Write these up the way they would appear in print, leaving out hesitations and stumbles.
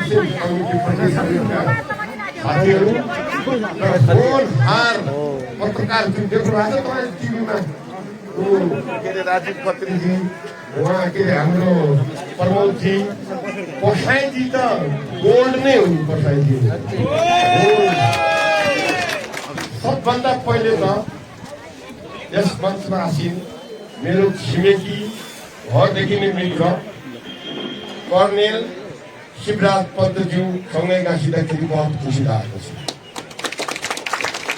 Exchange committee प्रदेश समितिका साथीहरू र फोनहार पत्रकार जुन देख्नु भएको छ तपाईँ टिभीमा के अरे राजीव खत्रीजी उहाँ के अरे हाम्रो प्रमोदजी पसाईजी त गोल्ड नै हुन् पसाईजी सबभन्दा पहिले त यस मञ्चमा आसिन मेरो छिमेकी घरदेखि नै मित्र कर्णेल शिवराज पन्तज्यू सँगै गाँसिँदाखेरि बहुत खुसी लागेको छ।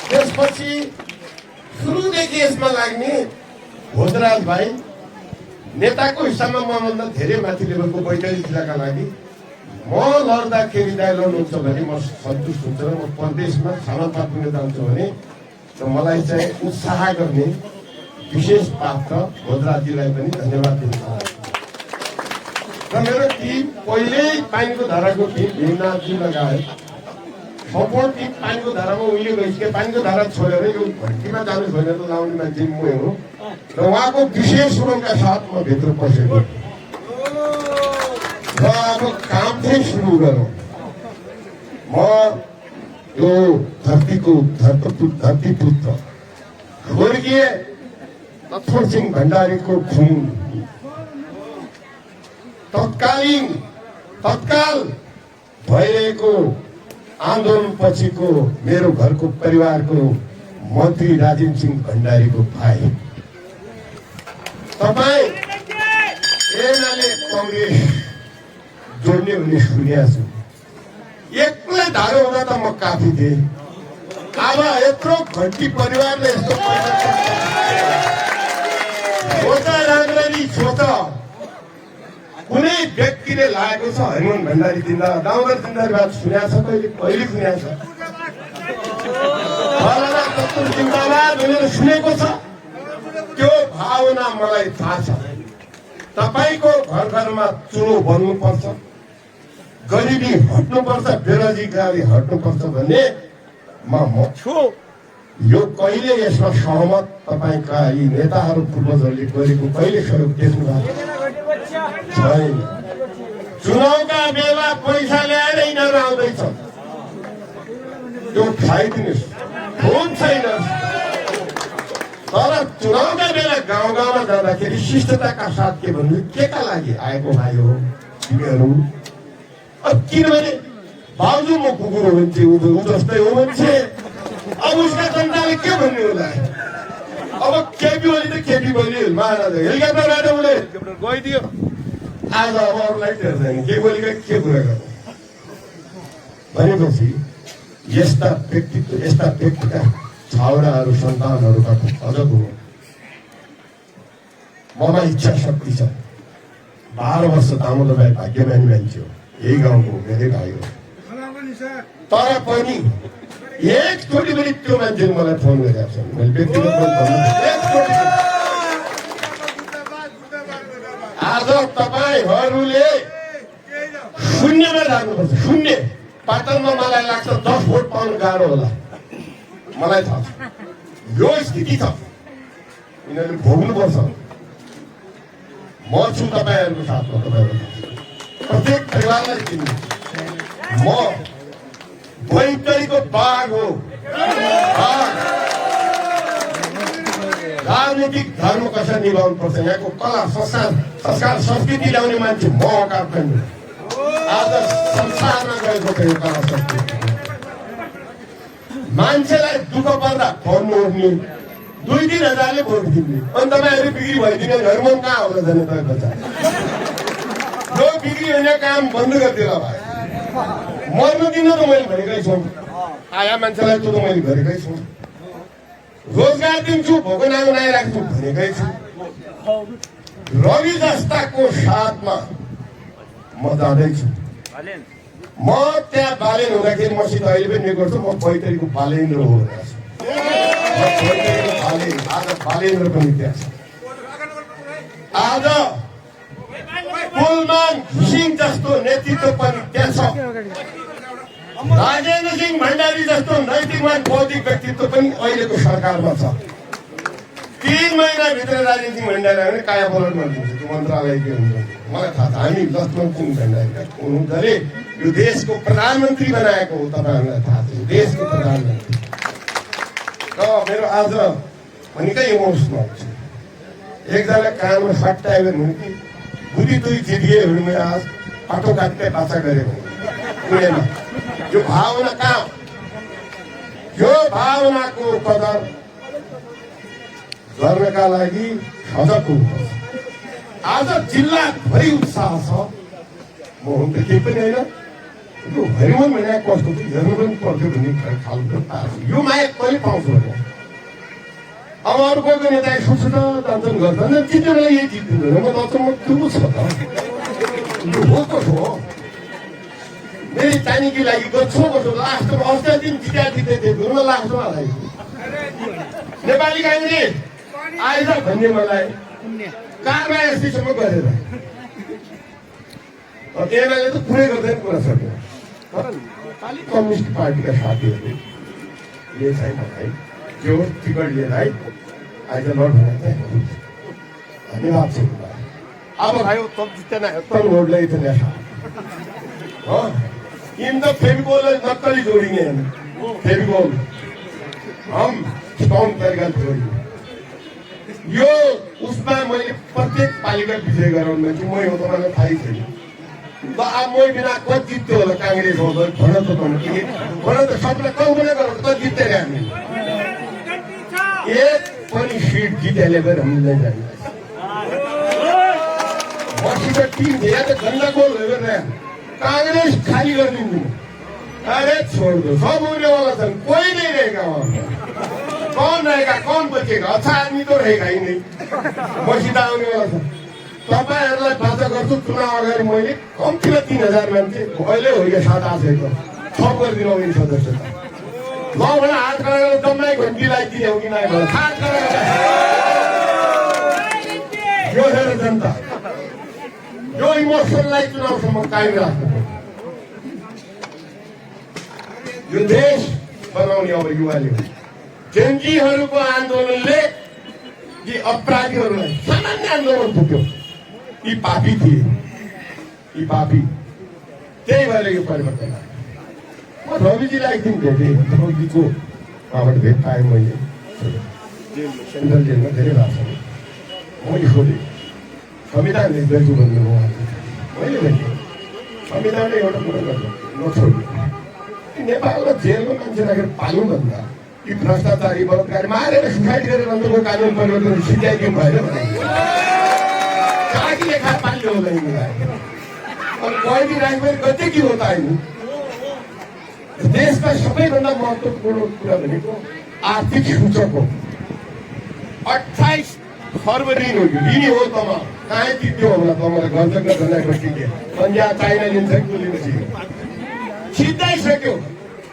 त्यसपछि सुरुदेखि यसमा लाग्ने भोजराज भाइ नेताको हिसाबमा मभन्दा धेरै माथि लेभलको 42 जिल्लाका लागि म लड्दाखेरि दाइ लड्नुहुन्छ भने म सन्तुष्ट हुन्छ र म प्रदेशमा छानापात पुग्न जान्छु भने र मलाई चाहिँ उत्साह गर्ने विशेष पात्र भोजराजीलाई पनि धन्यवाद दिन चाहन्छु। र मेरो टिम पहिल्यै पानीको धाराको टिम भीमनाथजी लगायत सपोर्ट टिम पानीको धारामा उहिले गइसके पानीको धारा छोडेर यो घन्टीमा जानु भनेर लाउने मान्छे म हो र उहाँको विशेष श्रमका साथ म भित्र पसेको र अब काम चाहिँ सुरु गरौँ। म यो धरतीको धरतीपुत्र स्वर्गीय नथुर सिंह भण्डारीको खुन तत्काल भइरहेको आन्दोलन पछिको मेरो घरको परिवारको मन्त्री राजीव सिंह भण्डारीको भाइ तपाईँ एमाले कङ्ग्रेस जोड्ने भन्ने सुनेको छु। एक्लै धारो हुँदा त म काफी थिएँ। अब यत्रो घन्टी परिवारले यस्तो सोच राम्ररी सोच। कुनै व्यक्तिले लागेको छ हरिमोहन भण्डारी जिन्दाबाद गाउँघर जिन्दाबाद सुनेको छ कहिले सुनेको छ जिन्दाबाद भनेर सुनेको छ। त्यो भावना मलाई थाहा छ। तपाईको घर घरमा चुलो बन्नुपर्छ, गरिबी हट्नुपर्छ, बेरोजगारी हट्नुपर्छ भन्ने म छु। यो कहिले यसमा सहमत तपाईँका यी नेताहरू पूर्वजहरूले गरेको कहिले सहयोग देख्नु भएको छैन। चुनावका बेला पैसा ल्याएर यिनीहरू आउँदैछ, त्यो खाइदिनुहोस्, खुन छैन। तर चुनावका बेला गाउँ गाउँमा जाँदाखेरि शिष्टताका साथ के भन्नु के का लागि आएको भाइ हो तिमीहरू। किनभने बाउजू म कुकुर हो मान्छे ऊ जस्तै हो मान्छे। अब उसका जनताले के भन्ने होला। अब केपी ओली त केपी ओली महाराज हेलिकप्टरबाट उसले हेलिकप्टर गइदियो। आज अब अरूलाई टेर्दैन केपी ओलीका के कुरा गर्नु भनेपछि यस्ता व्यक्तिका छाउराहरू सन्तानहरूका अझको ममा इच्छा शक्ति छ। 12 वर्ष दामोदर भाइ भाग्यमानी मान्छे हो, यही गाउँको मेरै भाइ हो। तर पनि एकचोटि पनि त्यो मान्छेले मलाई फोन गरेको छ। मैले व्यक्तिगत आज तपाईँहरूले शून्यमा जानुपर्छ। शून्य पाटनमा मलाई लाग्छ 10 भोट पाउनु गाह्रो होला। मलाई थाहा छ यो स्थिति छ, यिनीहरूले भोग्नुपर्छ। म छु तपाईँहरूको साथमा। तपाईँहरू प्रत्येक परिवारलाई चिन्नु म वैतरीको बाघ हो। राजनीतिक धर्म कसरी निभाउनु पर्छ, यहाँको कला संस्कार संस्कृति ल्याउने मान्छे म काठमाडौँ। आज संसारमा गएको छ यो कला संस्कृति। मान्छेलाई दुःख पर्दा फोन उठ्ने 2-3 हजारले भोट दिने अनि तपाईँहरू बिक्री भइदिने हरिमोहन कहाँ होला जाने तपाईँको छ। जो बिक्री हुने काम बन्द गरिदिएर भाइ मर्नु दिन त मैले भनेकै छु। आया मान्छेलाई त मैले गरेकै छु। रोजगार दिन्छु, भोको नाम नआइराख्छु भनेकै छु। रवि जस्ताको साथमा म जाँदैछु। म त्यहाँ बालेन हुँदाखेरि मसित अहिले पनि के गर्छु, म बैतरीको बालेन्द्र हो भनेको छु। आज बालेन्द्र पनि त्यहाँ छ। आज कुलमान घिसिङ जस्तो नेतृत्व पनि त्यहाँ छ। राजेन्द्र सिंह भण्डारी जस्तो नैतिकवान बौद्धिक व्यक्तित्व पनि अहिलेको सरकारमा छ। 3 महिनाभित्र राजनीति भण्डार भने काया पलट गरिदिन्छ त्यो मन्त्रालय के हुन्छ मलाई थाहा छ हामी लक्ष्मण सिंह भण्डारीका हुनुहुँदै यो देशको प्रधानमन्त्री बनाएको हो तपाईँहरूलाई थाहा छ देशको प्रधानमन्त्री र मेरो आज निकै इमोसनल छ एकजना काममा सट्टायो भने कि बुढी दुई जितिए भने मैले आज अटो काट्दै बाचा गरेको कुनैमा यो भावना कहाँ यो भावनाको कदर गर्नका लागि सजग हुनुपर्छ आज जिल्लाभरि उत्साह छ म हुन त केही पनि होइन यो भरिमन महिना कस्तो थियो हेर्नु पनि पर्थ्यो भन्ने खालको यो माया कहिले पाउँछु भने अब अरू कोही पनि नेता सुन्छ दर्शन गर्छन् जित्ने बेला यही जित्दैन म दर्शन म ठुलो छ त यो हो कसो हो मेरी चानीकी लागि गच्छो कसो लास्टमा अस्ति दिन जित्दै थियो न लास्टमा नेपाली काङ्ग्रेस आएछ भन्ने मलाई कारमा यस्तैसम्म गरेर एमाले त पुरै गर्दैन कुरा सक्यो तर नेपाली कम्युनिस्ट पार्टीका साथीहरूले ले चाहिँ मलाई जो टिकट लिएर है आज लड धन्यवाद छ अब भाइ तब जित्दैन तब रोडलाई इतना हो इन तो फेविकोल नक्कली जोड़ेंगे फेविकोल हम स्ट्रॉन्ग तरीका जोड़ेंगे यो उसमा मैले प्रत्येक पालिका विजय गराउनु चाहिँ म यो तपाईँलाई थाहै छैन त अब म बिना कति जित्यो होला काङ्ग्रेस हो भन त सबलाई कल्पना गरौँ त जित्दैन हामी एक पनि सिट जितेले गएर हामीले जाने मसित टिम धेरै त गन्दा गोल हेरेर कांग्रेस खाली गरिदिनु अरे छोड़ दो सब उड़ने वाला था कोई नहीं रहेगा वहां कौन रहेगा कौन बचेगा अच्छा आदमी तो रहेगा ही नहीं मसिदा आउने वाला छ तपाईहरुलाई बाचा गर्छु चुनाव अगाडि मैले कम्तीमा 3000 मान्छे अहिले हो या 7-8 त थप गरिदिनु आउने सदस्यता ल भने हात गरेर जम्मै घन्टीलाई दिने हो कि नै भने हात गरेर यो हेर जनता यो इमोसनलाई चुनावसम्म कायम राख्नु यो देश बनाउने अब युवाले जेनजीहरूको आन्दोलनले यी अपराधीहरूलाई सामान्य आन्दोलन पुग्यो यी पापी थिए यी पापी त्यही भएर यो परिवर्तन आयो म रविजीलाई एकदिन भेटेँ रविजीको उहाँबाट भेट पाएँ मैले सेन्ट्रल जेलमा धेरै भएको छ मैले सोधेँ संविधान लेख्दैछु भन्नु मैले भेटेँ संविधानले एउटा कुरा गर्नु नछोड्नु नेपालमा जेलमा मान्छे राखेर पाल्नु भन्दा यी भ्रष्टाचारी बलात्कारी मारेर सुसाइड गरेर अन्तको कानुन परिवर्तन सिकाइदिनु भएन भने काकी लेखा पाल्यो होला यिनीलाई अब कैदी राख्दै कतै के हो त अहिले देशका सबैभन्दा महत्त्वपूर्ण कुरा भनेको आर्थिक सूचक हो 28 खर्ब ऋण हो यो ऋण हो तम कहाँ तित्यो होला तमलाई घरजग्गा बनाएको टिके पन्जाब चाइना लिन्छ कि लिन्छ सिधाइसक्यो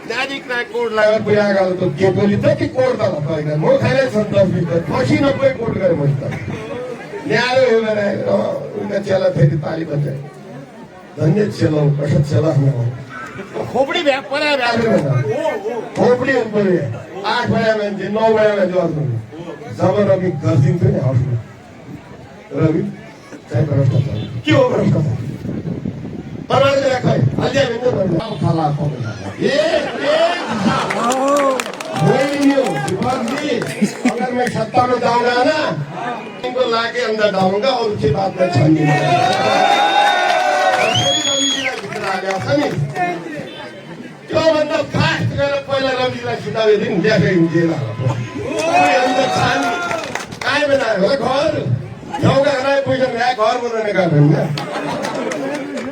त्यहाँदेखि कोर्टलाई पुरा गयो त के बोली त कि कोर्ट त भएन म खाइले छ 10 मिनेट पछि 90 कोर्ट गरे मैले त न्यारो हो भने उनका चेला फेरि ताली बजाए धन्य चेला कसो चेला हो खोपडी भ्या परा भ्या खोपडी परे 8 बजे मान्छे 9 बजे मान्छे अर्को जब रवि गर्दिन्थ्यो नि हाउसमा रवि चाहिँ भ्रष्टाचार के हो भ्रष्टाचार परमाले राखै अझै भन्दै अब खाला पक्का अगर मैं सत्ता में जाऊंगा ना इनको लाके अंदर डालूंगा और उसके बाद में छानी क्यों मतलब फास्ट कर पहले रवि लाई सुधावे दिन देखे जेल अंदर छानी काय बनाए हो घर जाऊंगा ना पैसा नया घर बनाने का धंधा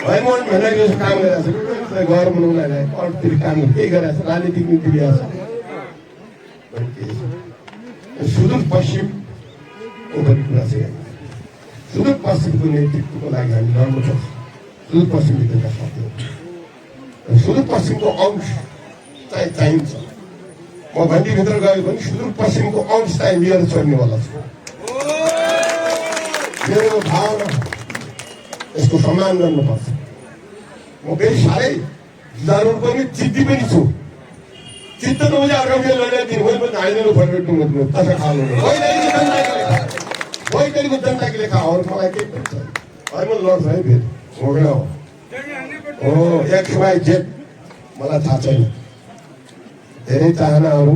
भाइ मन भनेर यो काम गरिरहेको छ घर बनाउनलाई अरूतिर काम के गरिरहेको छ राजनीतिक नीति ल्याएको छ सुदूर पश्चिमको पनि कुरा छ सुदूर पश्चिमको नेतृत्वको लागि हामी लड्नुपर्छ सुदूर पश्चिम भित्रका साथीहरू सुदूर पश्चिमको अंश चाहिँ चाहिन्छ म घन्टीभित्र गयो भने सुदूर पश्चिमको अंश चाहिँ लिएर चढ्नेवाला छु मेरो भावना यसको सम्मान गर्नुपर्छ म फेरि साह्रै जरुर पनि जिद्दी पनि छु चित्त नहुँदा रम्य लड्ने दिन मैले पनि हालिदिनु पर्यो तसा खानु वैतरीको जनताको लेखा अरू मलाई केही पनि छैन है म लड्छु है फेरि भोग्न हो XYZ मलाई थाहा छैन धेरै चाहनाहरू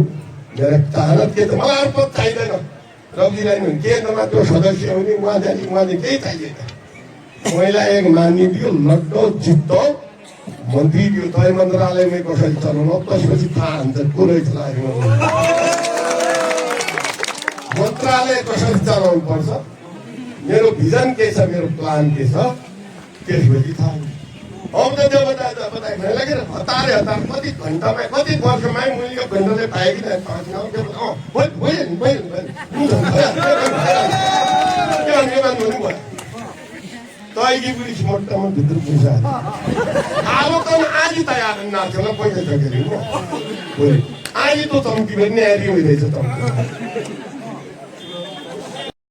मेरो चाहना के त मलाई अरू पद चाहिँदैन रघुजीलाई पनि केन्द्रमा त्यो सदस्य हुने उहाँ जाने केही चाहिँदैन महिला एक मानिदियो लड्डो जित्दो मन्त्री दियो तय मन्त्रालयमै कसरी चलाउनु त्यसपछि थाहा हुन्छ को रहेछ मन्त्रालय कसरी चलाउनु पर्छ मेरो भिजन के छ मेरो प्लान के छ त्यसपछि थाहा हुन्छ अब त त्यो बताए लगेर हतार कति घन्टामा कति वर्षमा मैले यो घन्टाले पाएँ कि तैँकी पुलिस मोटामा भित्र पुग्छ अब त आज तयार नाच्न पैसा सकेर आज त चम्की पनि न्यारी भइरहेछ चम्की